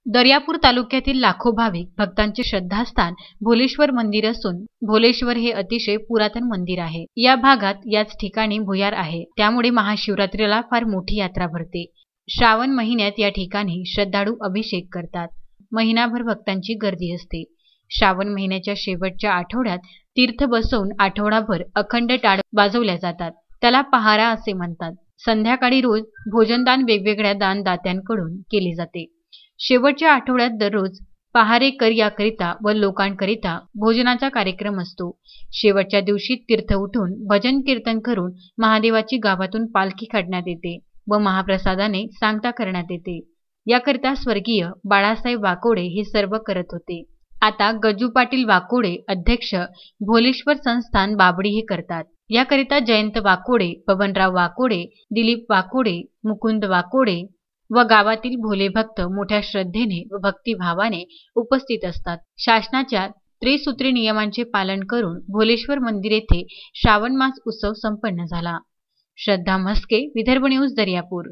दर्यापूर तालुक्यातील लाखो भाविक भक्तांचे श्रद्धास्थान भोलेश्वर मंदिर असून भोलेश्वर हे अतिशय पुरातन मंदिर आहे। या भागात याच ठिकाणी भुयार आहे, त्यामुळे महाशिवरात्रीला फार मोठी यात्रा भरते। श्रावण महिन्यात या ठिकाणी श्रद्धाळू अभिषेक करतात। महिनाभर भक्तांची गर्दी असते। श्रावण महिन्याच्या शेवटच्या आठवड्यात तीर्थ बसवून आठवडाभर अखंड टाळ वाजवल्या जातात, त्याला पहारा असे म्हणतात। संध्याकाळी रोज भोजनदान वेगवेगळ्या दानदात्यांकडून केले जाते। शेवटच्या आठवड्यात दररोज पहारेकर याकरिता व लोकांकरिता भोजनाचा कार्यक्रम असतो। शेवटच्या दिवशी तीर्थ उठून भजन कीर्तन करून महादेवाची गावातून पालखी काढण्यात येते व महाप्रसादाने सांगता करण्यात येते। याकरिता स्वर्गीय बाळासाहेब वाकोडे हे सर्व करत होते। आता गजू पाटील वाकोडे अध्यक्ष भोलेश्वर संस्थान बाबडी हे करतात। याकरिता जयंत वाकोडे, पवनराव वाकोडे, दिलीप वाकोडे, मुकुंद वाकोडे व गावातील भोले भक्त मोठ्या श्रद्धेने व भक्तिभावाने उपस्थित असतात। शासनाच्या त्रिसूत्री नियमांचे पालन करून भोलेश्वर मंदिर येथे श्रावण मास उत्सव संपन्न झाला। श्रद्धा म्हस्के, विदर्भ न्यूज, दर्यापूर।